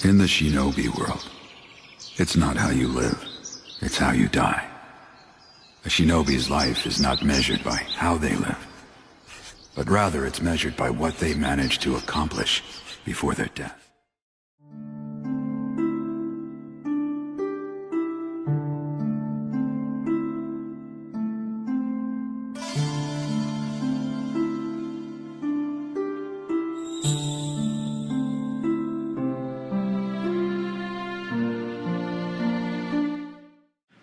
In the shinobi world, it's not how you live, it's how you die. A shinobi's life is not measured by how they live, but rather it's measured by what they manage to accomplish before their death.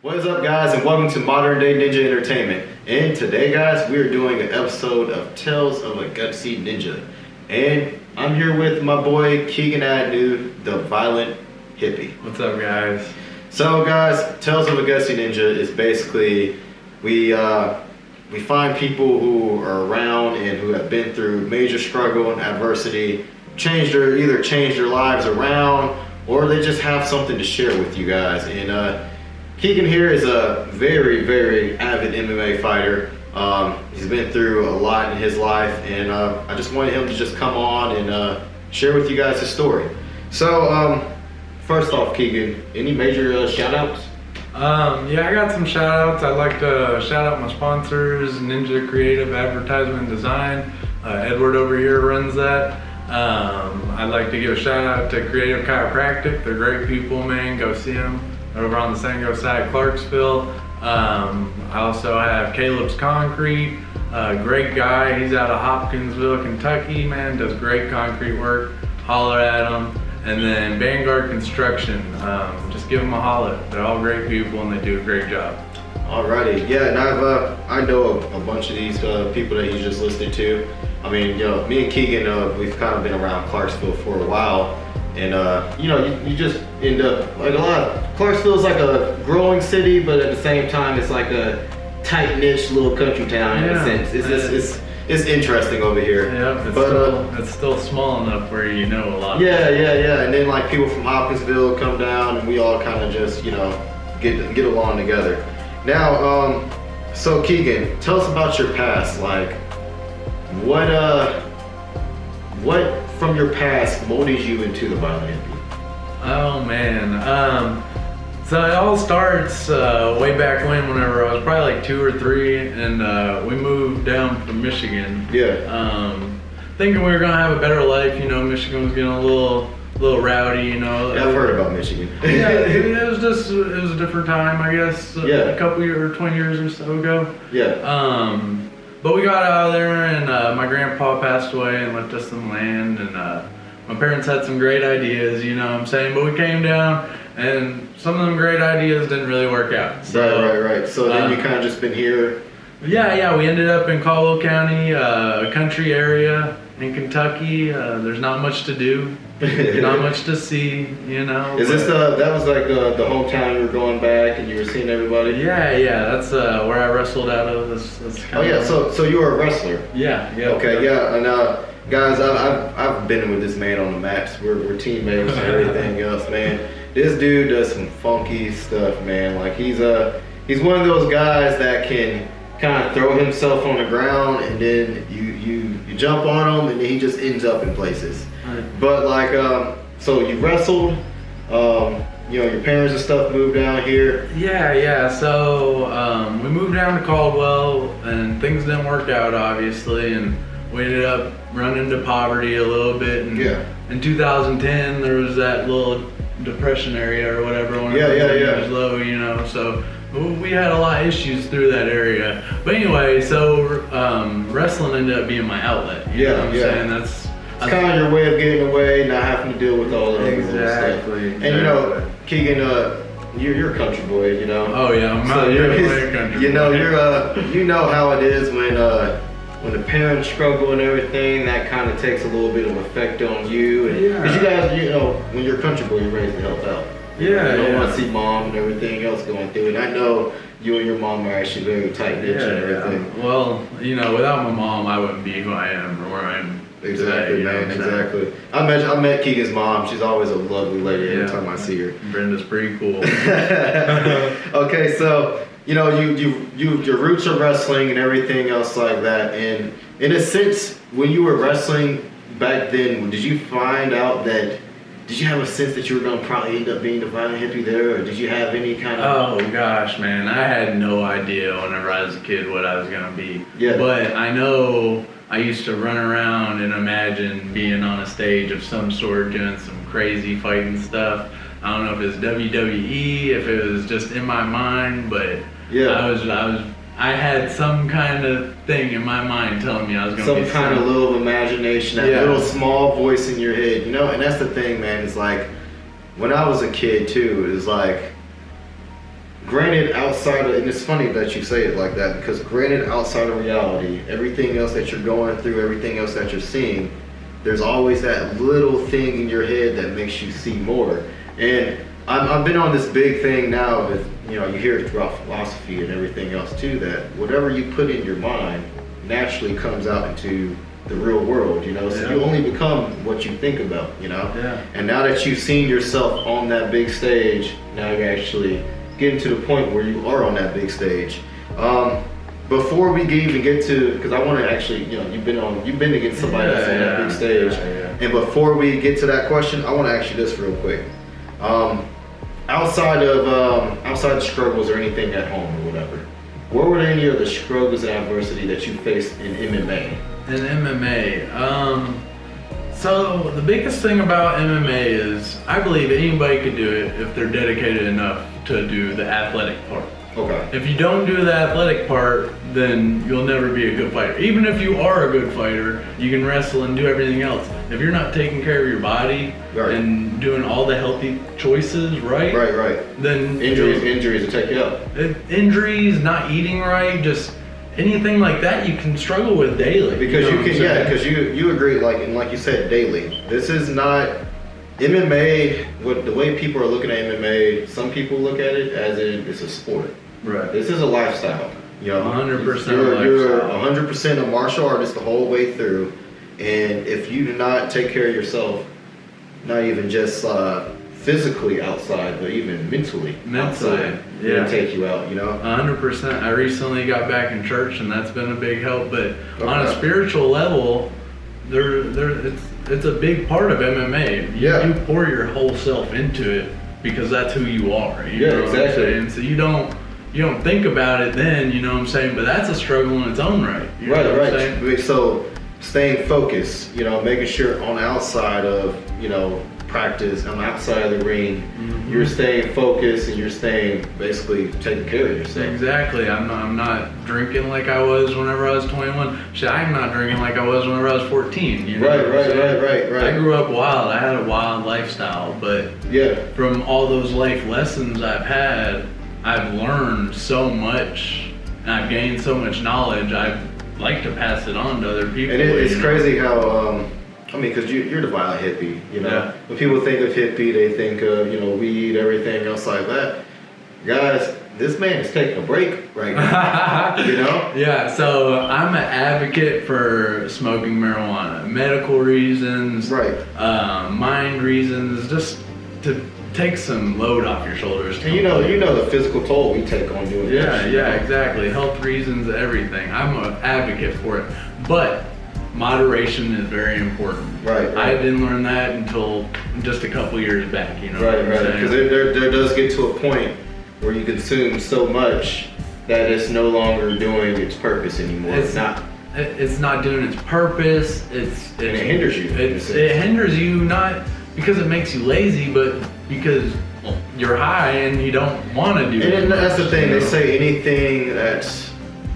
What is up, guys, and welcome to Modern Day Ninja Entertainment. And today, guys, we are doing an episode of Tales of a Gutsy Ninja. And I'm here with my boy Kegan Agnew, the violent hippie. What's up, guys? So, guys, Tales of a Gutsy Ninja is basically we find people who are around and who have been through major struggle and adversity, either changed their lives around, or they just have something to share with you guys. And Kegan here is a very, very avid MMA fighter. He's been through a lot in his life, and I just wanted him to just come on and share with you guys his story. So, first off, Kegan, any major shout-outs? Yeah, I got some shout-outs. I'd like to shout out my sponsors, Ninja Creative Advertisement Design. Edward over here runs that. I'd like to give a shout-out to Creative Chiropractic. They're great people, man. Go see them. Over on the Sango side, Clarksville. I also have Caleb's Concrete, great guy. He's out of Hopkinsville, Kentucky, man, does great concrete work. Holler at him. And then Vanguard Construction, just give them a holler. They're all great people and they do a great job. Alrighty, yeah, and I know a bunch of these people that you just listed to. I mean, you know, me and Kegan, we've kind of been around Clarksville for a while. And you know, you just end up like a lot. Clarksville's like a growing city, but at the same time, it's like a tight niche little country town in a sense. It's interesting over here. Yeah, it's still small enough where you know a lot. Yeah. And then like people from Hopkinsville come down, and we all kind of just get along together. Now, so Kegan, tell us about your past. Like, what from your past molded you into the violent hippie? Oh man, so it all starts way back whenever I was probably like 2 or 3, and we moved down from Michigan. Yeah. Thinking we were gonna have a better life. You know, Michigan was getting a little rowdy. You know. Yeah, I've heard about Michigan. Yeah, it was a different time, I guess. Yeah. A couple years, 20 years or so ago. Yeah. But we got out of there, and my grandpa passed away and left us some land, and my parents had some great ideas, you know what I'm saying? But we came down, and some of them great ideas didn't really work out. So, Right. So then you kind of just been here? Yeah, we ended up in Caldwell County, a country area in Kentucky. There's not much to do, not much to see, you know. Is this that was like the hometown you were going back and you were seeing everybody? Yeah, that's where I wrestled out of. That's oh yeah, so you were a wrestler? Yeah. Okay, yeah, and guys, I've been with this man on the maps. We're teammates and everything else, man. This dude does some funky stuff, man. Like he's one of those guys that can kind of throw himself on the ground and then you jump on him and then he just ends up in places. Right. But like, so you wrestled, you know, your parents and stuff moved down here. Yeah. So we moved down to Caldwell and things didn't work out, obviously, and we ended up running into poverty a little bit. And in 2010, there was that little depression area or whatever. It was low, you know, so we had a lot of issues through that area. But anyway, so wrestling ended up being my outlet. You know what I'm saying? That's kind of your way of getting away, not having to deal with all the exactly. And you know, Kegan, you're a country boy, you know. Oh yeah, I'm not a country. You know, you know how it is when the parents struggle and everything. That kind of takes a little bit of effect on you. Because you guys, you know, when you're a country boy, you're raised to help out. You don't want to see mom and everything else going through it. And I know you and your mom are actually very tight-knit and everything. Yeah. Well, you know, without my mom, I wouldn't be who I am or where I am. Exactly, man. Exactly. I met Kegan's mom. She's always a lovely lady every time I see her. Brenda's pretty cool. Okay, so you know, your roots are wrestling and everything else like that. And in a sense, when you were wrestling back then, did you find out that did you have a sense that you were gonna probably end up being the violent hippie there, or did you have any kind of? Oh gosh, man, I had no idea whenever I was a kid what I was gonna be. Yeah. But I know I used to run around and imagine being on a stage of some sort, doing some crazy fighting stuff. I don't know if it was WWE, if it was just in my mind, but yeah, I had some kind of thing in my mind telling me I was gonna be some kind of little imagination, that little small voice in your head, you know. And that's the thing, man. It's like when I was a kid too. It was like, granted, outside of, and it's funny that you say it like that, because granted, outside of reality, everything else that you're going through, everything else that you're seeing, there's always that little thing in your head that makes you see more. And I've been on this big thing now with, you know, you hear it throughout philosophy and everything else too, that whatever you put in your mind naturally comes out into the real world, you know. So you only become what you think about, you know. Yeah. And now that you've seen yourself on that big stage, now you're actually getting to the point where you are on that big stage. Before we even get to, because I want to actually, you know, you've been against somebody that's on that big stage. And before we get to that question, I want to ask you this real quick. Outside of struggles or anything at home or whatever, what were any of the struggles and adversity that you faced in MMA? In MMA, so the biggest thing about MMA is I believe anybody could do it if they're dedicated enough to do the athletic part. Okay. If you don't do the athletic part, then you'll never be a good fighter. Even if you are a good fighter, you can wrestle and do everything else. If you're not taking care of your body and doing all the healthy choices, right? Right. Then injuries will take you out. Injuries, not eating right, just anything like that, you can struggle with daily. Because you agree, like you said, daily. This is not MMA. The way people are looking at MMA, some people look at it as it's a sport. Right. This is a lifestyle. You know, 100%. You're 100% a martial artist the whole way through, and if you do not take care of yourself, not even just physically outside, but even mentally outside, it'll take you out. You know. 100%. I recently got back in church, and that's been a big help. But on a spiritual level, it's a big part of MMA. You pour your whole self into it because that's who you are. You know exactly. And so you don't think about it then, you know what I'm saying? But that's a struggle in its own right. You know what I'm saying? So staying focused, you know, making sure on the outside of, you know, practice, on the outside of the ring, you're staying focused and you're staying basically taking care of yourself. Exactly. I'm not drinking like I was whenever I was 21. Shit, I'm not drinking like I was whenever I was 14. You know Right. I grew up wild. I had a wild lifestyle, but from all those life lessons I've had, I've learned so much and I've gained so much knowledge. I'd like to pass it on to other people. And it's crazy how, I mean, because you're the violent hippie, you know. Yeah. When people think of hippie, they think of, you know, weed, everything else like that. Guys, this man is taking a break right now, you know? Yeah, so I'm an advocate for smoking marijuana. Medical reasons, mind reasons, just to take some load off your shoulders. And you know the physical toll we take on doing this. Yeah, exactly. Health reasons, everything. I'm an advocate for it. But moderation is very important. Right. I didn't learn that until just a couple years back, you know. Right. Because there does get to a point where you consume so much that it's no longer doing its purpose anymore. It's not doing its purpose. And it hinders you. It hinders you not because it makes you lazy, but because you're high and you don't want to do it. And that's the thing. They say anything that's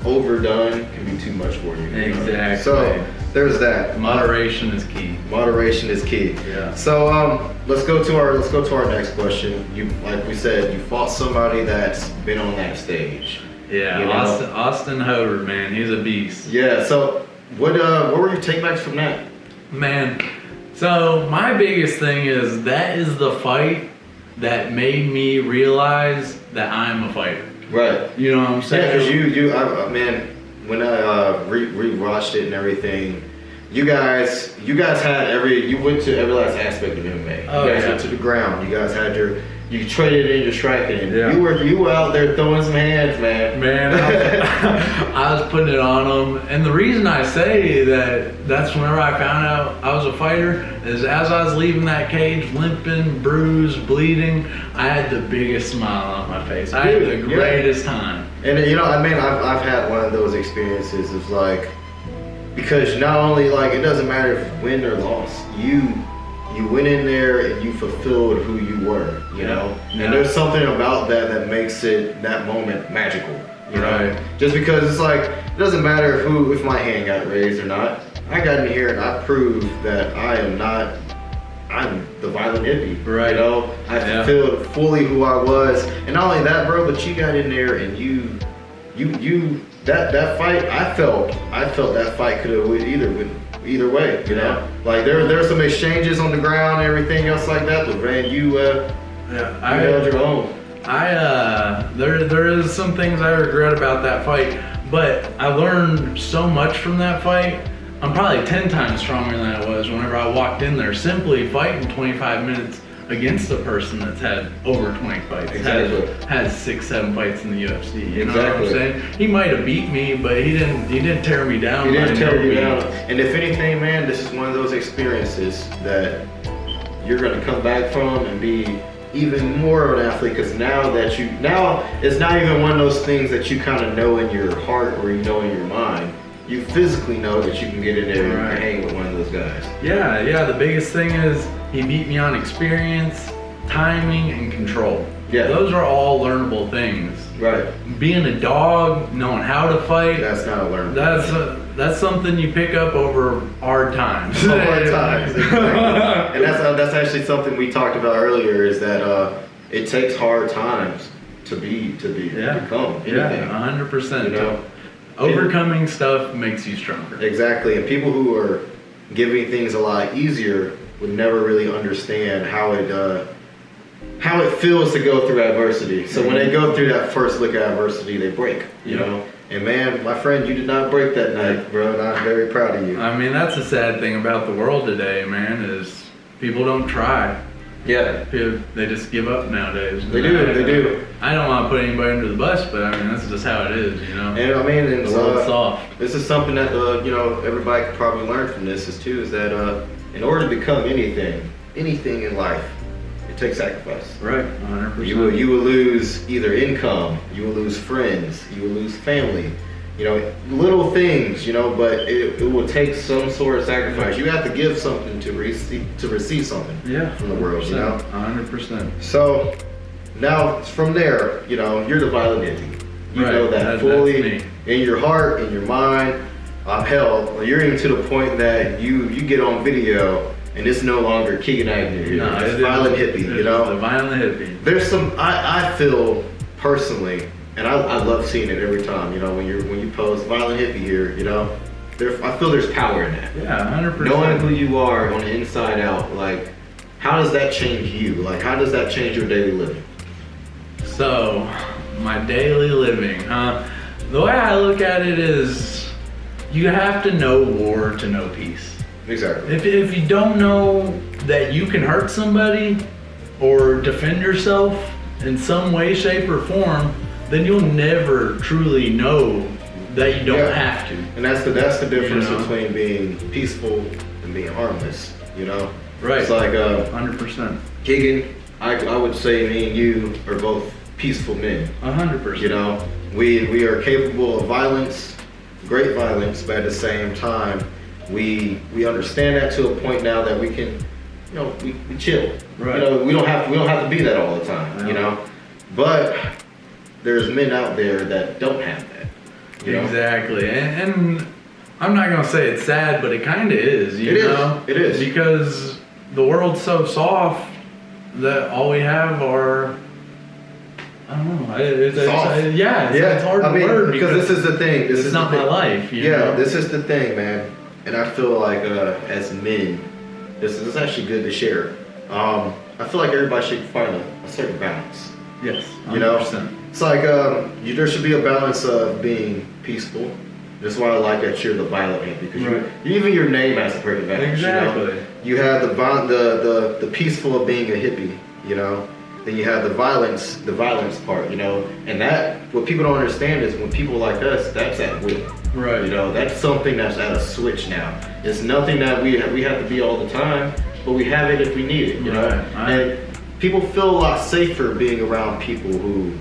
overdone can be too much for you. Exactly. So there's that. Moderation is key. Moderation is key. Yeah. So let's go to our next question. You, like we said, you fought somebody that's been on that stage. Yeah. You know? Austin Howard, man, he's a beast. Yeah. So what were your takebacks from that? Man, so my biggest thing is that is the fight that made me realize that I'm a fighter. Right. You know what I'm saying? Yeah, because when I re-watched it and everything, you guys had you went to every last aspect of MMA. You guys went to the ground. You guys had you traded in your striking. And Yeah. you were out there throwing some hands, man. Man, I was putting it on them. And the reason I say that's whenever I found out I was a fighter is as I was leaving that cage, limping, bruised, bleeding, I had the biggest smile on my face. I had the greatest time. And you know, I mean, I've had one of those experiences of like, because not only like it doesn't matter if win or loss, you went in there and you fulfilled who you were, you know? And there's something about that makes it, that moment, magical, you know? Just because it's like, it doesn't matter if my hand got raised or not. I got in here and I proved that I'm the violent hippie, right? You know? I fulfilled fully who I was. And not only that, bro, but you got in there and that fight, I felt that fight could have went either way, you know. Like there's some exchanges on the ground and everything else like that, but man, you held your own. There is some things I regret about that fight, but I learned so much from that fight. I'm probably 10 times stronger than I was whenever I walked in there, simply fighting 25 minutes against a person that's had over 20 fights, has 6-7 fights in the UFC. You know what I'm saying? He might have beat me, but he didn't tear me down. He didn't tear you down. And if anything, man, this is one of those experiences that you're gonna come back from and be even more of an athlete, because now it's not even one of those things that you kind of know in your heart or you know in your mind. You physically know that you can get in there and hang with one of those guys. Yeah, the biggest thing is he beat me on experience, timing, and control. Yeah. Those are all learnable things. Right. Being a dog, knowing how to fight. That's not a learnable. That's something you pick up over hard times. Hard times, exactly. And that's actually something we talked about earlier, is that it takes hard times to become anything. Yeah, 100%. You know? Overcoming stuff makes you stronger. Exactly, and people who are giving things a lot easier would never really understand how it feels to go through adversity. So when they go through that first look at adversity, they break, you know? And man, my friend, you did not break that night, bro, and I'm very proud of you. I mean, that's the sad thing about the world today, man, is people don't try. Yeah. They just give up nowadays. They do. I don't want to put anybody under the bus, but I mean, that's just how it is, you know? And I mean, the world's soft. This is something that, you know, everybody could probably learn from this is that in order to become anything in life, it takes sacrifice. Right, 100%. You will lose either income, you will lose friends, you will lose family, you know, little things, you know, but it will take some sort of sacrifice. You have to give something to receive something from the world, you know? 100%. So now from there, you know, you're the violent hippie. You know that fully in your heart, in your mind. Hell, you're even to the point that you get on video and it's no longer Kegan Agnew. No, it's violent hippie, you know? The violent hippie. There's some, I feel personally, and I love seeing it every time, you know, when you post violent hippie here, you know, I feel there's power in that. Yeah, 100%. Knowing who you are on the inside out, like, how does that change you? Like, how does that change your daily living? So, my daily living, the way I look at it is, you have to know war to know peace. Exactly. If you don't know that you can hurt somebody or defend yourself in some way, shape, or form, then you'll never truly know that you don't have to. And that's the difference between being peaceful and being harmless, you know? Right. It's like 100%. Kegan, I would say me and you are both peaceful men. 100%. You know, we are capable of violence, great violence, but at the same time, we understand that to a point now that we can, you know, we chill. Right. You know, we don't have to be that all the time, you know? But there's men out there that don't have that. Exactly. And I'm not gonna say it's sad, but it kind of is, you know? It is. Because the world's so soft that all we have are, I don't know. It's hard to learn because this is the thing. This is not my life. You know? This is the thing, man. And I feel like as men, this is actually good to share. I feel like everybody should find a certain balance. Yes, 100%. You know, it's like there should be a balance of being peaceful. That's why I like that you're the violent hippie, because even your name has a perfect balance. Exactly. You know? You have the peaceful of being a hippie. You know, then you have the violence part, you know. And that, what people don't understand is when people like us, that's at will. Right. You know, that's something that's at a switch now. It's nothing that we have to be all the time, but we have it if we need it, you know. And people feel a lot safer being around people who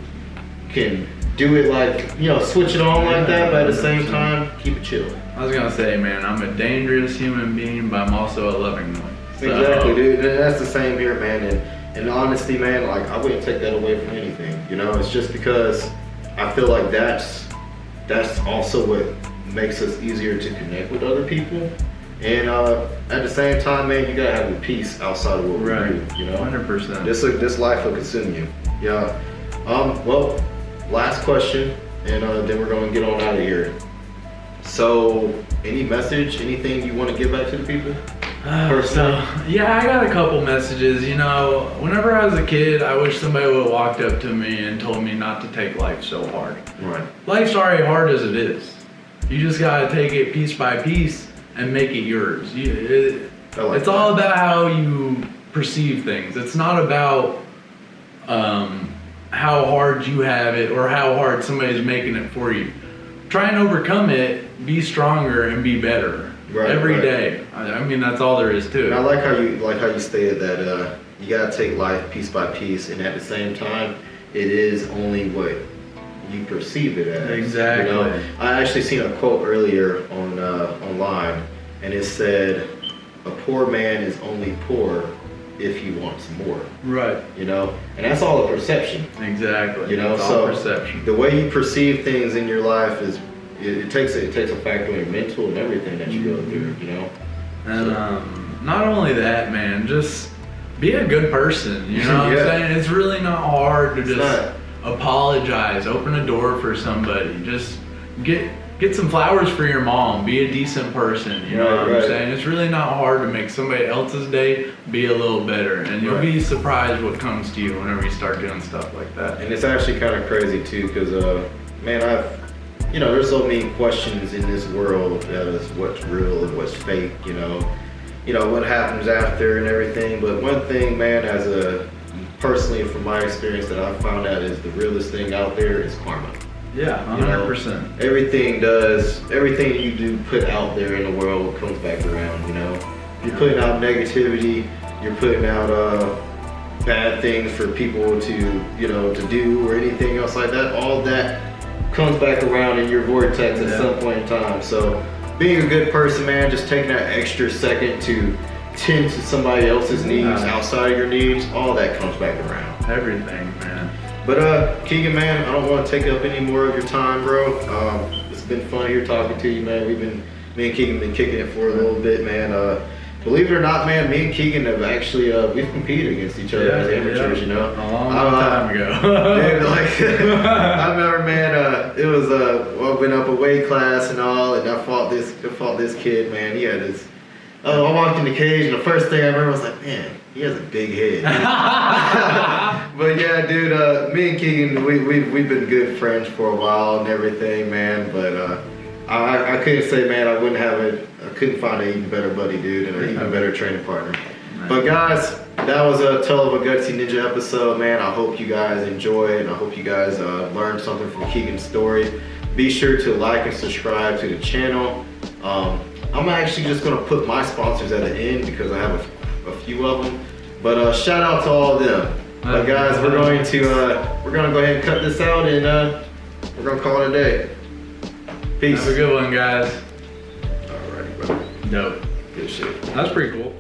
can do it like, you know, switch it on like that, but at the same time, keep it chill. I was gonna say, man, I'm a dangerous human being, but I'm also a loving one. So. Exactly, dude. And that's the same here, man. And honestly, man, like, I wouldn't take that away from anything. You know, it's just because I feel like that's also what makes us easier to connect with other people. And at the same time, man, you gotta have the peace outside of what we do. You know, 100%. This life will consume you. Yeah. Well, last question, and then we're gonna get on out of here. So, any message, anything you want to give back to the people? Yeah, I got a couple messages. You know, whenever I was a kid, I wish somebody would have walked up to me and told me not to take life so hard. Right. Life's already hard as it is. You just gotta take it piece by piece and make it yours. It's all about how you perceive things. It's not about how hard you have it or how hard somebody's making it for you. Try and overcome it, be stronger, and be better every day. I mean, that's all there is to it. And I like how you stated that you gotta take life piece by piece, and at the same time, it is only what you perceive it as. Exactly. You know? I actually seen a quote earlier on online, and it said, "A poor man is only poor if he wants more." Right. You know, and that's all a perception. Exactly. You know, it's so all perception. The way you perceive things in your life is it takes a factor in your mental and everything that you go through. You know, and not only that, man, just be a good person. You know what I'm saying? It's really not hard to just apologize, open a door for somebody, just get some flowers for your mom, be a decent person, you know what I'm saying? It's really not hard to make somebody else's day be a little better, and you'll be surprised what comes to you whenever you start doing stuff like that. And it's actually kind of crazy too, because man, there's so many questions in this world as what's real and what's fake, you know what happens after and everything. But one thing, man, personally from my experience that I've found out is the realest thing out there is karma. Yeah, 100%. Everything you do put out there in the world comes back around, you know. You're putting out negativity, you're putting out bad things for people to do or anything else like that. All that comes back around in your vortex at some point in time. So being a good person, man, just taking that extra second to tend to somebody else's needs outside of your needs, all that comes back around. Everything, man. But Kegan, man, I don't want to take up any more of your time, bro. It's been fun here talking to you, man. Me and Kegan been kicking it for a little bit, man. Believe it or not, man, me and Kegan have actually we've competed against each other as amateurs, you know. A long time ago. Dude, I remember, man. It was I went up a weight class and all, and I fought this kid, man. He had this. I walked in the cage, and the first thing I remember was like, man, he has a big head. But yeah, dude, me and Kegan, we've been good friends for a while and everything, man. But I couldn't say, man, I couldn't find an even better buddy, dude, and an even better training partner. Nice. But guys, that was a Tell of a Gutsy Ninja episode, man. I hope you guys enjoy it, and I hope you guys learned something from Kegan's story. Be sure to like and subscribe to the channel. I'm actually just gonna put my sponsors at the end because I have a few of them. But shout out to all of them. But guys, we're gonna go ahead and cut this out, and we're gonna call it a day. Peace. Have a good one, guys. Alrighty, bro. Dope. Good shit. That's pretty cool.